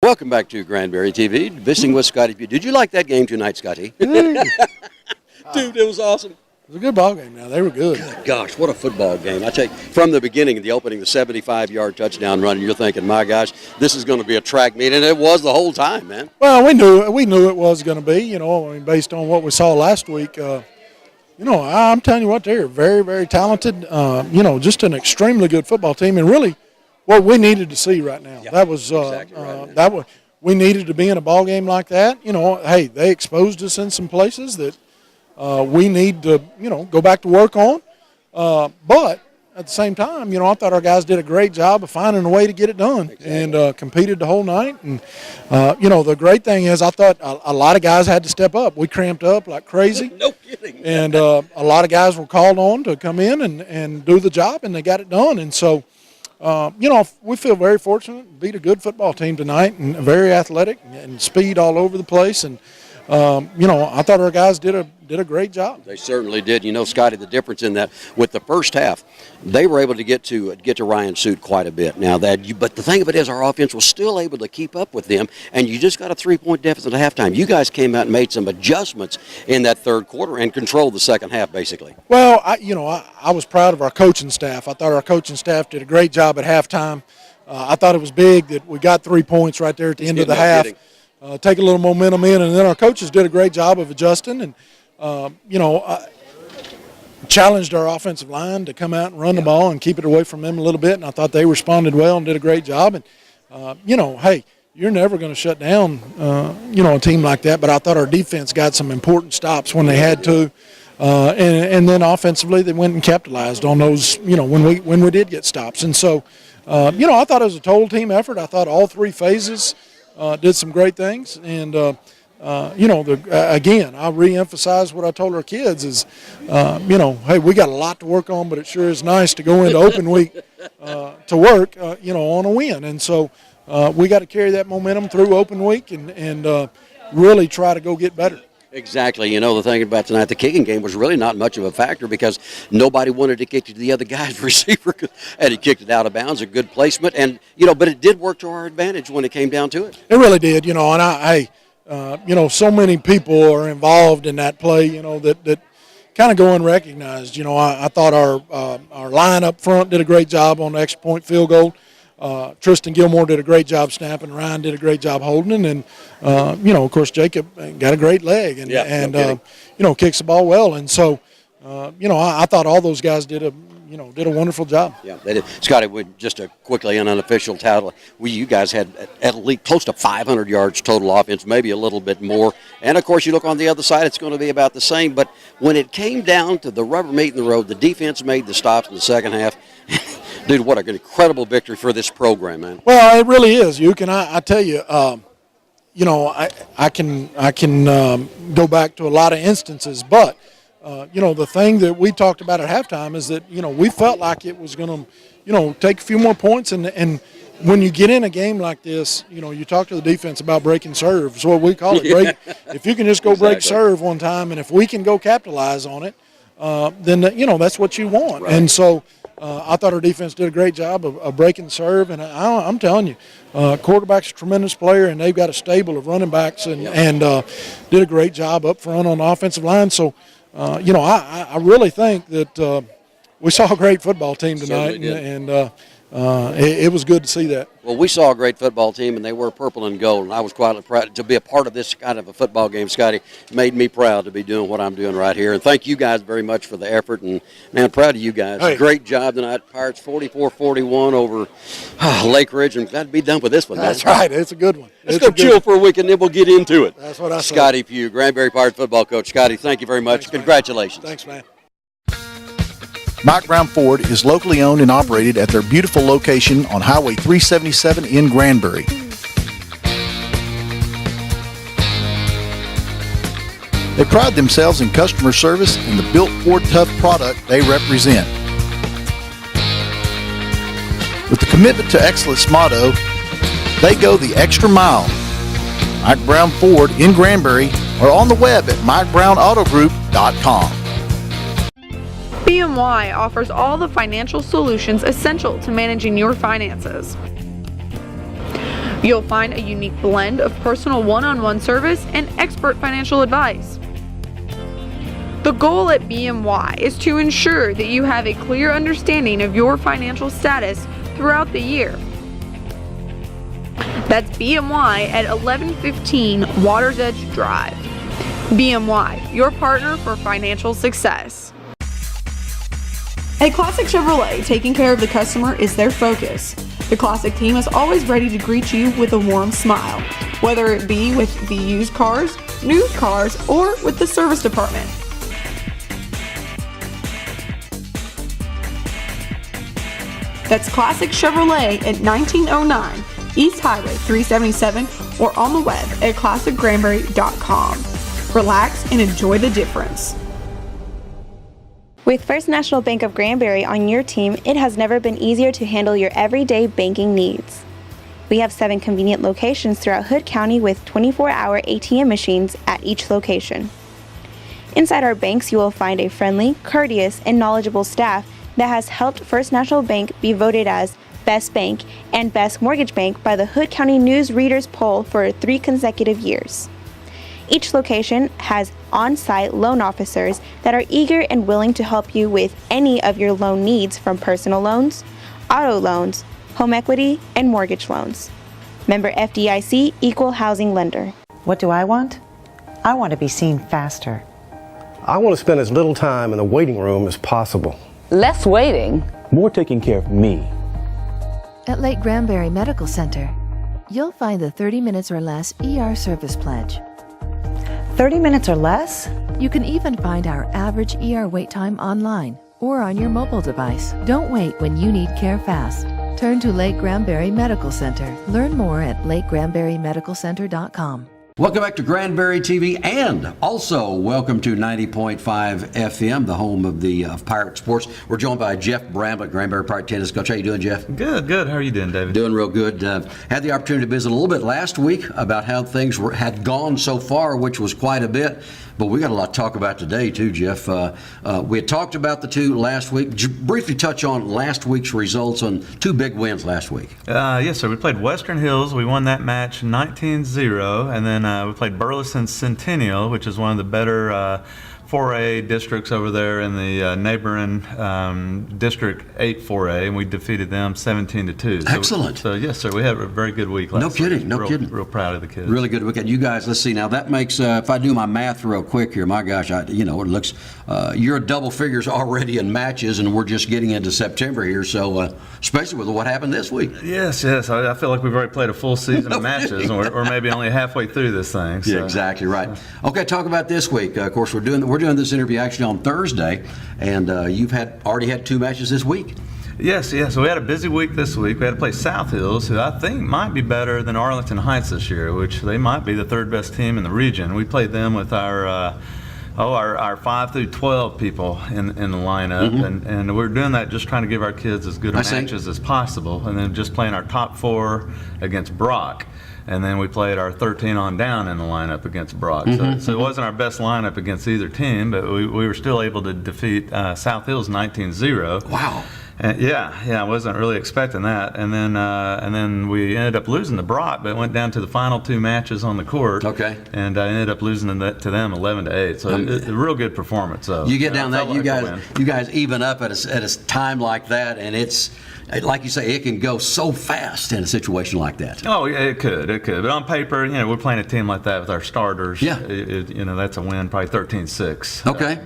Welcome back to Granbury TV, visiting with Scotty Pugh. Did you like that game tonight, Scotty? Dude, it was awesome. It was a good ball game. Now they were good. Gosh, what a football game! I tell you, from the beginning, the opening, the 75-yard touchdown run, you're thinking, my gosh, this is going to be a track meet, and it was the whole time, man. Well, we knew it was going to be. Based on what we saw last week. I'm telling you what, they're very, very talented. Just an extremely good football team, and really, what we needed to see right now. Yep. That was Exactly right, we needed to be in a ball game like that. Hey, they exposed us in some places that we need to go back to work on. But at the same time, I thought our guys did a great job of finding a way to get it done. Exactly. And competed the whole night. And the great thing is, I thought a lot of guys had to step up. We cramped up like crazy. No kidding. And a lot of guys were called on to come in and do the job, and they got it done. And so, we feel very fortunate, beat a good football team tonight, and very athletic and speed all over the place. And I thought our guys did a great job. They certainly did. Scotty, the difference in that with the first half, they were able to get to Ryan Suit quite a bit. But the thing of it is, our offense was still able to keep up with them, and you just got a 3-point deficit at halftime. You guys came out and made some adjustments in that third quarter and controlled the second half, basically. Well, I was proud of our coaching staff. I thought our coaching staff did a great job at halftime. I thought it was big that we got 3 points right there at the end of the half. Take a little momentum in, and then our coaches did a great job of adjusting and, challenged our offensive line to come out and run the ball and keep it away from them a little bit, and I thought they responded well and did a great job. And, hey, you're never going to shut down, a team like that, but I thought our defense got some important stops when they had to. And then offensively, they went and capitalized on those, when we did get stops. And so, I thought it was a total team effort. I thought all three phases did some great things. And, again, I'll reemphasize what I told our kids is, hey, we got a lot to work on, but it sure is nice to go into open week to work, on a win. And so we got to carry that momentum through open week and really try to go get better. Exactly. The thing about tonight, the kicking game was really not much of a factor because nobody wanted to kick it to the other guy's receiver, and he kicked it out of bounds, a good placement. And, but it did work to our advantage when it came down to it. It really did, and so many people are involved in that play, that kind of go unrecognized. I thought our line up front did a great job on the extra point field goal. Tristan Gilmore did a great job snapping. Ryan did a great job holding, and of course Jacob got a great leg and kicks the ball well. And so, I thought all those guys did a wonderful job. Yeah, they did. Scotty, just a quickly an unofficial title. You guys had at least close to 500 yards total offense, maybe a little bit more. And of course, you look on the other side, it's going to be about the same. But when it came down to the rubber meeting the road, the defense made the stops in the second half. Dude, what an incredible victory for this program, man. Well, it really is. I tell you, I can go back to a lot of instances, but the thing that we talked about at halftime is that we felt like it was going to take a few more points, and when you get in a game like this, you talk to the defense about breaking serves, what we call it. If you can just go break serve one time, and if we can go capitalize on it, then that's what you want. Right. And so. I thought our defense did a great job of breaking serve, and I'm telling you, quarterback's a tremendous player, and they've got a stable of running backs, and did a great job up front on the offensive line. So, I really think that we saw a great football team tonight, and it was good to see that. Well, we saw a great football team, and they were purple and gold, and I was quite proud to be a part of this kind of a football game. Scotty, made me proud to be doing what I'm doing right here, and thank you guys very much for the effort, and, man, proud of you guys. Hey. Great job tonight. Pirates 44-41 over Lake Ridge, and glad to be done with this one. That's right. It's a good one. Let's go chill for a week, and then we'll get into it. That's what I said. Scotty Pugh, Granbury Pirate football coach. Scotty, thank you very much. Thanks, congratulations. Man. Thanks, man. Mike Brown Ford is locally owned and operated at their beautiful location on Highway 377 in Granbury. They pride themselves in customer service and the built Ford Tough product they represent. With the commitment to excellence motto, they go the extra mile. Mike Brown Ford in Granbury or on the web at MikeBrownAutoGroup.com. BMY offers all the financial solutions essential to managing your finances. You'll find a unique blend of personal one-on-one service and expert financial advice. The goal at BMY is to ensure that you have a clear understanding of your financial status throughout the year. That's BMY at 1115 Waters Edge Drive. BMY, your partner for financial success. At Classic Chevrolet, taking care of the customer is their focus. The Classic team is always ready to greet you with a warm smile, whether it be with the used cars, new cars, or with the service department. That's Classic Chevrolet at 1909 East Highway 377 or on the web at classicgranbury.com. Relax and enjoy the difference. With First National Bank of Granbury on your team, it has never been easier to handle your everyday banking needs. We have 7 convenient locations throughout Hood County with 24-hour ATM machines at each location. Inside our banks, you will find a friendly, courteous, and knowledgeable staff that has helped First National Bank be voted as Best Bank and Best Mortgage Bank by the Hood County News Readers Poll for 3 consecutive years. Each location has on-site loan officers that are eager and willing to help you with any of your loan needs, from personal loans, auto loans, home equity, and mortgage loans. Member FDIC, Equal Housing Lender. What do I want? I want to be seen faster. I want to spend as little time in the waiting room as possible. Less waiting. More taking care of me. At Lake Granbury Medical Center, you'll find the 30 minutes or less ER service pledge. 30 minutes or less? You can even find our average ER wait time online or on your mobile device. Don't wait when you need care fast. Turn to Lake Granbury Medical Center. Learn more at lakegranburymedicalcenter.com. Welcome back to Granbury TV, and also welcome to 90.5 FM, the home of the Pirate Sports. We're joined by Jeff Bramlett, Granbury Pirate Tennis Coach. How you doing, Jeff? Good. How are you doing, David? Doing real good. Had the opportunity to visit a little bit last week about how things had gone so far, which was quite a bit. But we got a lot to talk about today, too, Jeff. We had talked about the 2 last week. Briefly touch on last week's results on 2 big wins last week. Yes, sir. We played Western Hills. We won that match 19-0. And then we played Burleson Centennial, which is one of the better 4A districts over there in the neighboring District 8 4A, and we defeated them 17-2. Excellent. So yes, sir, we had a very good week last week. No kidding. Real proud of the kids. Really good weekend. You guys, let's see. Now that makes, if I do my math real quick here, my gosh, it looks, you're double figures already in matches, and we're just getting into September here. So especially with what happened this week. Yes. I feel like we've already played a full season of matches, and we're maybe only halfway through this thing. So. Yeah, exactly right. Okay, talk about this week. Of course, we're doing this interview actually on Thursday, and you've already had 2 matches this week. Yes. So we had a busy week this week. We had to play South Hills, who I think might be better than Arlington Heights this year, which they might be the 3rd best team in the region. We played them with our 5 through 12 people in the lineup, and we're doing that just trying to give our kids as good matches as possible, and then just playing our top 4 against Brock. And then we played our 13 on down in the lineup against Brock. So it wasn't our best lineup against either team, but we were still able to defeat South Hills 19-0. Wow. Yeah, I wasn't really expecting that. And then we ended up losing to Brock, but it went down to the final 2 matches on the court. Okay. And I ended up losing to them 11-8. So it's a real good performance. So you get down that, you guys even up at a time like that, and it's, like you say, it can go so fast in a situation like that. Oh, yeah, it could. But on paper, we're playing a team like that with our starters. Yeah. That's a win, probably 13-6. Okay.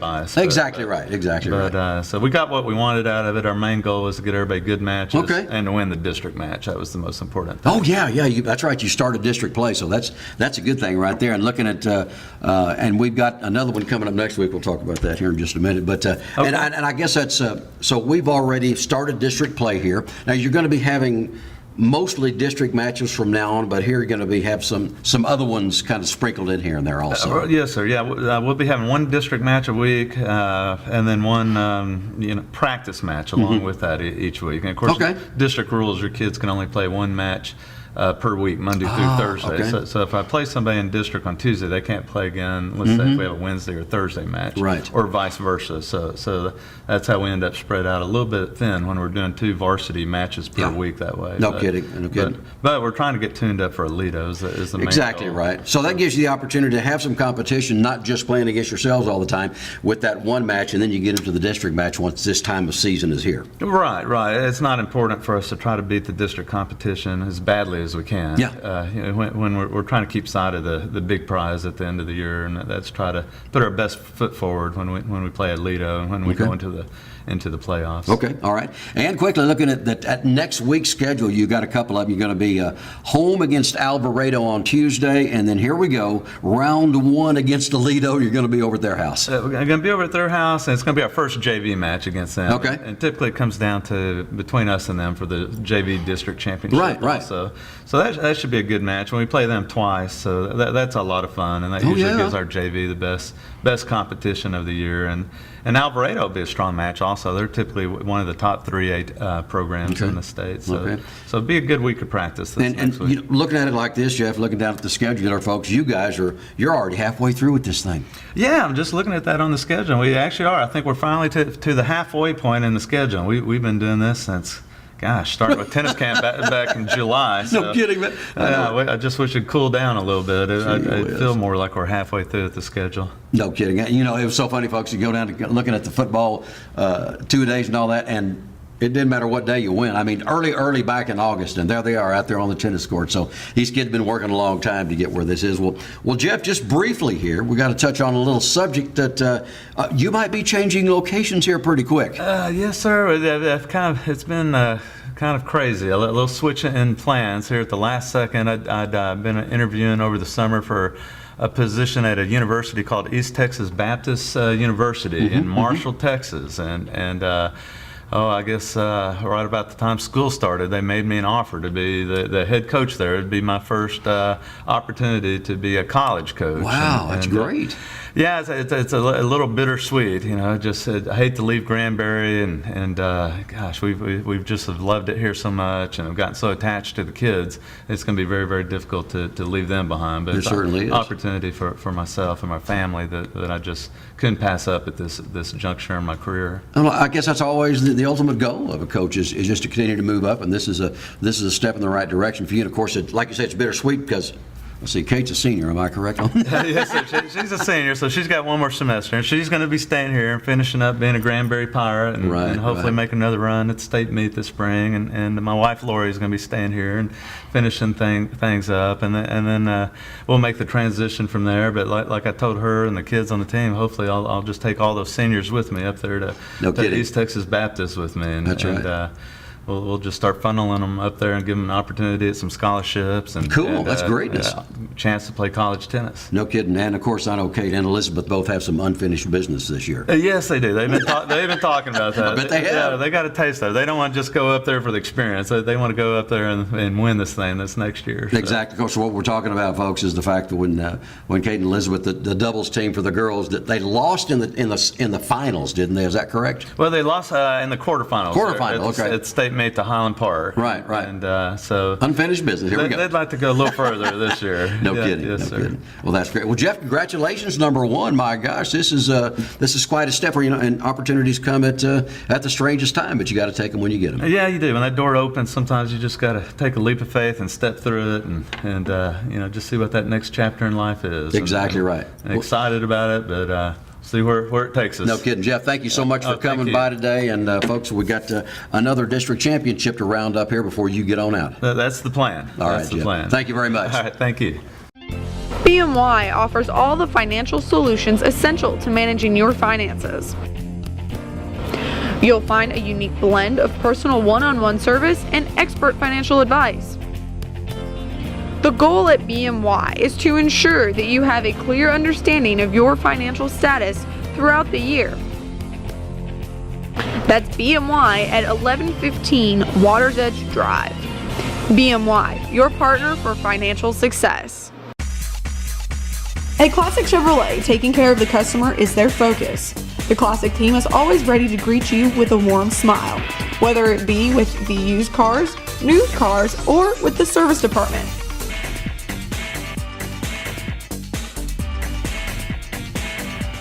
Exactly right. So we got what we wanted out of it. Our main goal was to get everybody good matches and to win the district match. That was the most important thing. Oh, yeah. That's right. You started district play, so that's a good thing right there. And looking at, and we've got another one coming up next week. We'll talk about that here in just a minute. But and I guess that's, so we've already started district play here. Now you're going to be having mostly district matches from now on, but here you're going to have some other ones kind of sprinkled in here and there also. Yes, sir. Yeah, we'll be having 1 district match a week, and then 1 practice match along with that each week. And of course, district rules, your kids can only play 1 match per week, Monday through Thursday. Okay. So if I play somebody in district on Tuesday, they can't play again, let's say if we have a Wednesday or Thursday match. Right. Or vice versa. So that's how we end up spread out a little bit thin when we're doing 2 varsity matches per week that way. No kidding. But we're trying to get tuned up for Alito is the main Exactly goal. right. So that gives you the opportunity to have some competition, not just playing against yourselves all the time with that one match, and then you get into the district match once this time of season is here. Right. It's not important for us to try to beat the district competition as badly as we can. Yeah. When we're trying to keep sight of the big prize at the end of the year, and that's try to put our best foot forward when we play Alito and when we go into the playoffs. Okay, all right. And quickly looking at next week's schedule, you got a couple of them. You're going to be home against Alvarado on Tuesday, and then here we go, round 1 against Alito. You're going to be over at their house. We're going to be over at their house, and it's going to be our first JV match against them. Okay. And typically it comes down to between us and them for the JV district championship. Right. So that should be a good match. When we play them twice, so that's a lot of fun, and that usually gives our JV the best competition of the year. And Alvarado will be a strong match also. They're typically one of the top 3A programs in the state. So it'll be a good week of practice this next week. You know, looking at it like this, Jeff, looking down at the schedule, folks, you're already halfway through with this thing. Yeah, I'm just looking at that on the schedule. We actually are. I think we're finally to the halfway point in the schedule. We've been doing this since, started with tennis camp back in July. So, no kidding, man. I just wish it'd cool down a little bit. I feel more like we're halfway through with the schedule. No kidding. You know, it was so funny, folks. You go down to looking at the football 2 days and all that, and it didn't matter what day you went. I mean, early back in August, and there they are out there on the tennis court. So these kids have been working a long time to get where this is. Well, Jeff, just briefly here, we got to touch on a little subject that you might be changing locations here pretty quick. Yes, sir. It's been kind of crazy. A little switch in plans here at the last second. I'd been interviewing over the summer for a position at a university called East Texas Baptist University in Marshall, Texas, and I guess right about the time school started, they made me an offer to be the head coach there. It'd be my first opportunity to be a college coach. Wow, that's great. Yeah, it's a little bittersweet, you know. Just I hate to leave Granbury, and gosh, we've just loved it here so much, and I've gotten so attached to the kids. It's going to be very, very difficult to leave them behind. But it certainly is. Opportunity for myself and my family that I just couldn't pass up at this juncture in my career. Well, I guess that's always the ultimate goal of a coach is just to continue to move up, and this is a step in the right direction for you. And of course, like you said, it's bittersweet because. Let's see, Kate's a senior, am I correct on that? Yes, sir. She's a senior, so she's got one more semester, and she's going to be staying here and finishing up being a Granbury Pirate and hopefully make another run at the state meet this spring. And my wife, Lori, is going to be staying here and finishing things up, and then we'll make the transition from there. But like I told her and the kids on the team, hopefully I'll just take all those seniors with me up there to East Texas Baptist with me. And, that's right. We'll just start funneling them up there and give them an opportunity at some scholarships. Cool, that's greatness. Chance to play college tennis. No kidding. And of course, I know Kate and Elizabeth both have some unfinished business this year. Yes, they do. They've been talking about that. I bet they have. Yeah, they got a taste of it. They don't want to just go up there for the experience. They want to go up there and win this thing this next year. So. Exactly. Of course, what we're talking about, folks, is the fact that when Kate and Elizabeth, the doubles team for the girls, that they lost in the finals, didn't they? Is that correct? Well, they lost in the quarterfinals. Okay. At state meet to Highland Park. Right. And so unfinished business. Here we go. They'd like to go a little further this year. No kidding. Yes, no sir. kidding. Well, that's great. Well, Jeff, congratulations, number one. My gosh, this is quite a step where and opportunities come at the strangest time, but you got to take them when you get them. Yeah, you do. When that door opens, sometimes you just got to take a leap of faith and step through it, and just see what that next chapter in life is. Exactly right. And excited about it, but. See where it takes us. No kidding. Jeff, thank you so much for coming by today. And folks, we got another district championship to round up here before you get on out. That's the plan. All right, Jeff. Thank you very much. All right, thank you. BMY offers all the financial solutions essential to managing your finances. You'll find a unique blend of personal one-on-one service and expert financial advice. The goal at BMY is to ensure that you have a clear understanding of your financial status throughout the year. That's BMY at 1115 Waters Edge Drive. BMY, your partner for financial success. At Classic Chevrolet, taking care of the customer is their focus. The Classic team is always ready to greet you with a warm smile, whether it be with the used cars, new cars, or with the service department.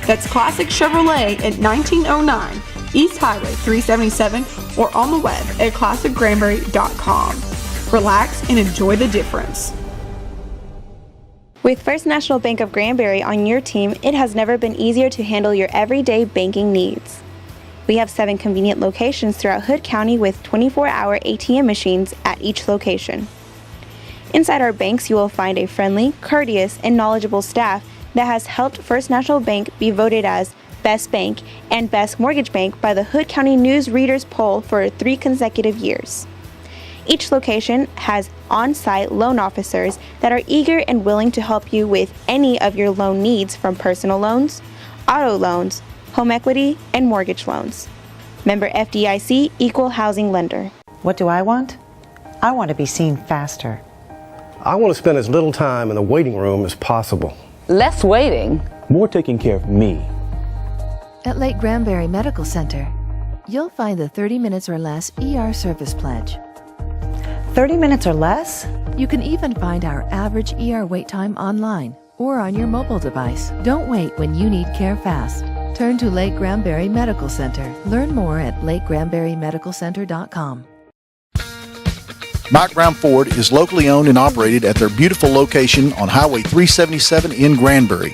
That's Classic Chevrolet at 1909 East Highway 377 or on the web at classicgranbury.com. Relax and enjoy the difference. With First National Bank of Granbury on your team, it has never been easier to handle your everyday banking needs. We have 7 convenient locations throughout Hood County with 24-hour ATM machines at each location. Inside our banks, you will find a friendly, courteous, and knowledgeable staff that has helped First National Bank be voted as Best Bank and Best Mortgage Bank by the Hood County News Readers Poll for 3 consecutive years. Each location has on-site loan officers that are eager and willing to help you with any of your loan needs, from personal loans, auto loans, home equity, and mortgage loans. Member FDIC, Equal Housing Lender. What do I want? I want to be seen faster. I want to spend as little time in the waiting room as possible. Less waiting. More taking care of me. At Lake Granbury Medical Center, you'll find the 30 minutes or less ER service pledge. 30 minutes or less? You can even find our average ER wait time online or on your mobile device. Don't wait when you need care fast. Turn to Lake Granbury Medical Center. Learn more at lakegranburymedicalcenter.com. Mike Brown Ford is locally owned and operated at their beautiful location on Highway 377 in Granbury.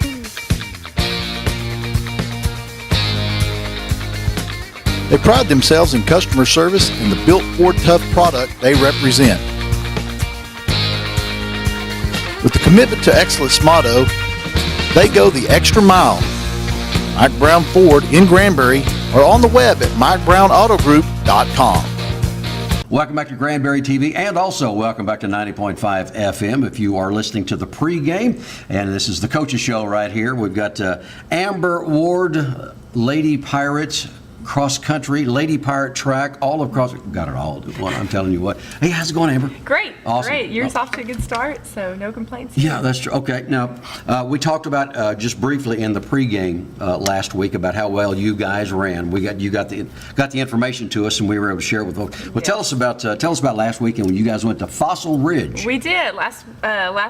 They pride themselves in customer service and the built Ford Tough product they represent. With the commitment to excellence motto, they go the extra mile. Mike Brown Ford in Granbury or on the web at MikeBrownAutoGroup.com. Welcome back to Granbury TV, and also welcome back to 90.5 FM if you are listening to the pregame. And this is the Coaches Show right here. We've got Amber Ward, Lady Pirates, cross country, Lady Pirate track, all across. Got it all. I'm telling you what. Hey, how's it going, Amber? Great. Awesome. Great. Yours off to a good start, so no complaints. Yeah, that's true. Okay. Now, we talked about just briefly in the pregame last week about how well you guys ran. You got the information to us, and we were able to share it with folks. Well, tell us about last weekend when you guys went to Fossil Ridge. We did. Last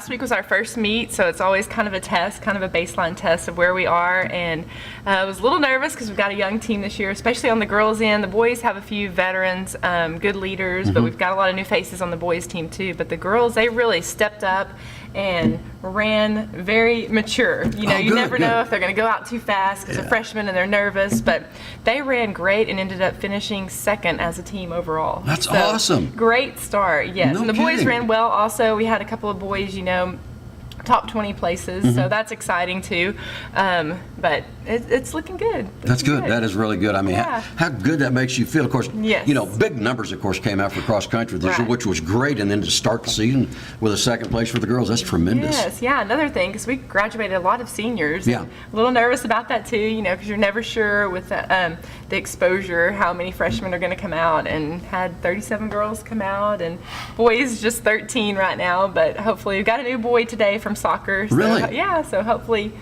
week was our first meet, so it's always kind of a test, kind of a baseline test of where we are, and I was a little nervous because we've got a young team this year, especially on the girls' end. The boys have a few veterans, good leaders, but we've got a lot of new faces on the boys' team too. But the girls, they really stepped up and ran very mature. You know, you never know if they're going to go out too fast because they're freshmen and they're nervous, but they ran great and ended up finishing second as a team overall. That's awesome. Great start, yes. No and the boys kidding. ran well also. We had a couple of boys, top 20 places, so that's exciting too. But it's looking good. That's good. That is really good. I mean, how good that makes you feel. Of course, big numbers, of course, came out for cross country this year, which was great. And then to start the season with a second place for the girls, that's tremendous. Yes, another thing, because we graduated a lot of seniors. Yeah. A little nervous about that too, because you're never sure with the exposure how many freshmen are going to come out, and had 37 girls come out, and boys just 13 right now. But hopefully, we've got a new boy today from soccer. So, really? Yeah. So hopefully,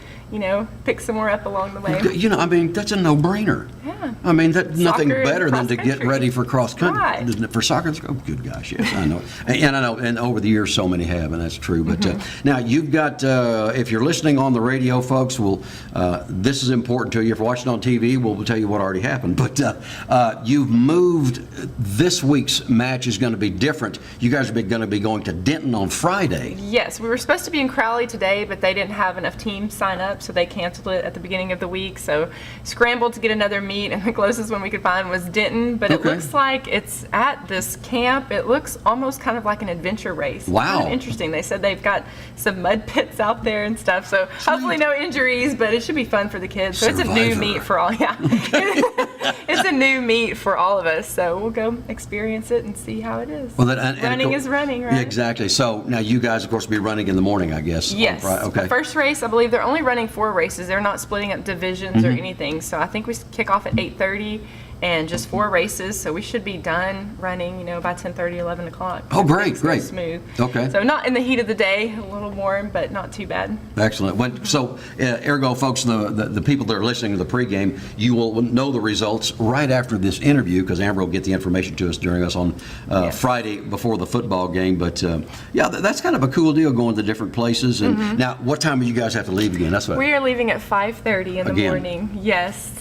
pick some more up along the way. I mean, that's a no-brainer. Yeah. I mean, that's nothing Soccer, better than to get cross-country. ready for cross country. Right. For soccer, good gosh, yes, I know. And I know, and over the years, so many have, and that's true. But now you've got, if you're listening on the radio, folks, this is important to you. If you're watching on TV, we'll tell you what already happened. But you've moved. This week's match is going to be different. You guys are going to be going to Denton on Friday. Yes, we were supposed to be in Crowley today, but they didn't have enough teams sign up, so they canceled it at the beginning of the week. So scrambled to get another meet, and the closest one we could find was Denton. But it looks like it's at this camp. It looks almost kind of like an adventure race. Wow. Kind of interesting. They said they've got some mud pits out there and stuff. So hopefully no injuries, but it should be fun for the kids. So it's a new meet for all. Yeah, it's a new meet for all of us. So we'll go experience it and see how it is. Well, running is running, right? Yeah, exactly. So now you guys, of course, will be running in the morning, I guess. Yes. Okay. The first race, I believe they're only running 4 races. They're not splitting up divisions or anything. So I think we kick off at 8:30, and just 4 races, so we should be done running, by 10:30, 11 o'clock. Oh, great, great. Smooth. Okay. So not in the heat of the day, a little warm, but not too bad. Excellent. So, ergo, folks, the people that are listening to the pregame, you will know the results right after this interview, because Amber will get the information to us during us on Friday before the football game. But that's kind of a cool deal, going to different places. And now, what time do you guys have to leave again? That's what we are leaving at 5:30 in the morning. Yes.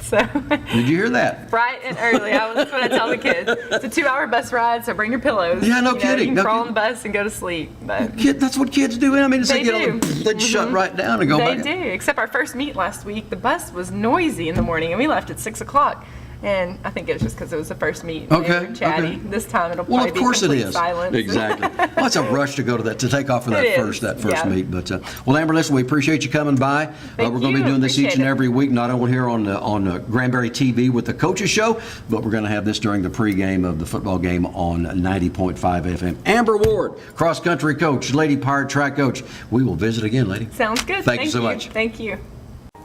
So. Did you hear that? Bright and early. That's what I tell the kids. It's a 2-hour bus ride, so bring your pillows. Yeah, no kidding. You can crawl on the bus and go to sleep. But that's what kids do. I mean, they do. They shut right down and go back. They do. Except our first meet last week, the bus was noisy in the morning, and we left at 6 o'clock. And I think it was just because it was the first meet. And they were chatty. This time it'll probably be complete silence. Exactly. Well, it's a rush to go to take off for that first meet. But Amber, listen, we appreciate you coming by. We're going to be doing this each and every week, not only here on Granbury TV with the Coaches Show, but we're going to have this during the pregame of the football game on 90.5 FM. Amber Ward, cross country coach, Lady Pirate track coach. We will visit again, lady. Sounds good. Thank you so much. Thank you.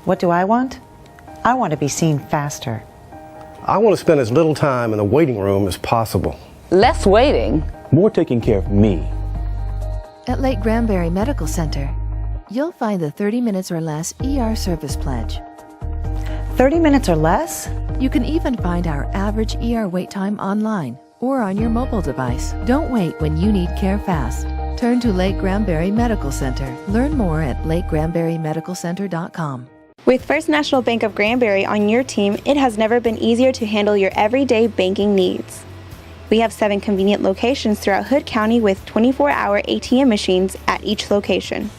What do I want? I want to be seen faster. I want to spend as little time in the waiting room as possible. Less waiting. More taking care of me. At Lake Granbury Medical Center, you'll find the 30 minutes or less ER service pledge. 30 minutes or less? You can even find our average ER wait time online or on your mobile device. Don't wait when you need care fast. Turn to Lake Granbury Medical Center. Learn more at lakegranburymedicalcenter.com. With First National Bank of Granbury on your team, it has never been easier to handle your everyday banking needs. We have 7 convenient locations throughout Hood County with 24-hour ATM machines at each location.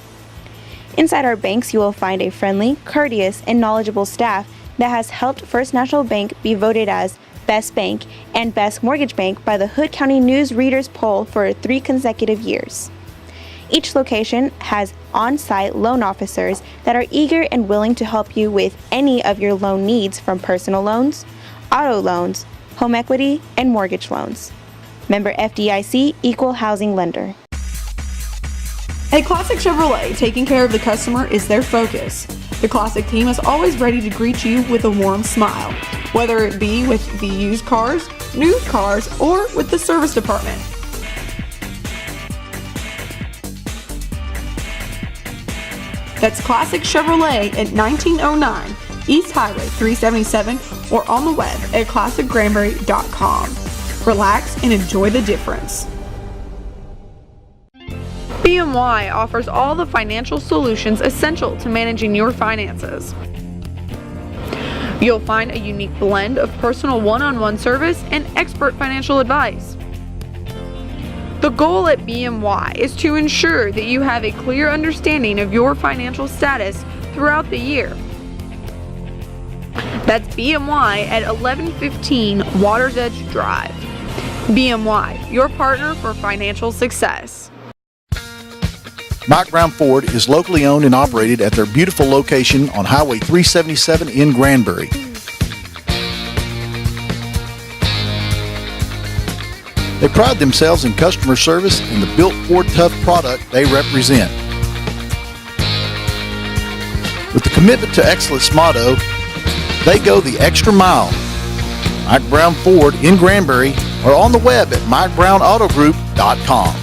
Inside our banks, you will find a friendly, courteous, and knowledgeable staff that has helped First National Bank be voted as Best Bank and Best Mortgage Bank by the Hood County News Readers Poll for 3 consecutive years. Each location has on-site loan officers that are eager and willing to help you with any of your loan needs, from personal loans, auto loans, home equity, and mortgage loans. Member FDIC, Equal Housing Lender. At Classic Chevrolet, taking care of the customer is their focus. The Classic team is always ready to greet you with a warm smile, whether it be with the used cars, new cars, or with the service department. That's Classic Chevrolet at 1909 East Highway 377 or on the web at classicgranbury.com. Relax and enjoy the difference. BMY offers all the financial solutions essential to managing your finances. You'll find a unique blend of personal one-on-one service and expert financial advice. The goal at BMY is to ensure that you have a clear understanding of your financial status throughout the year. That's BMY at 1115 Waters Edge Drive. BMY, your partner for financial success. Mike Brown Ford is locally owned and operated at their beautiful location on Highway 377 in Granbury. They pride themselves in customer service and the built Ford Tough product they represent. With the commitment to excellence motto, they go the extra mile. Mike Brown Ford in Granbury or on the web at MikeBrownAutoGroup.com.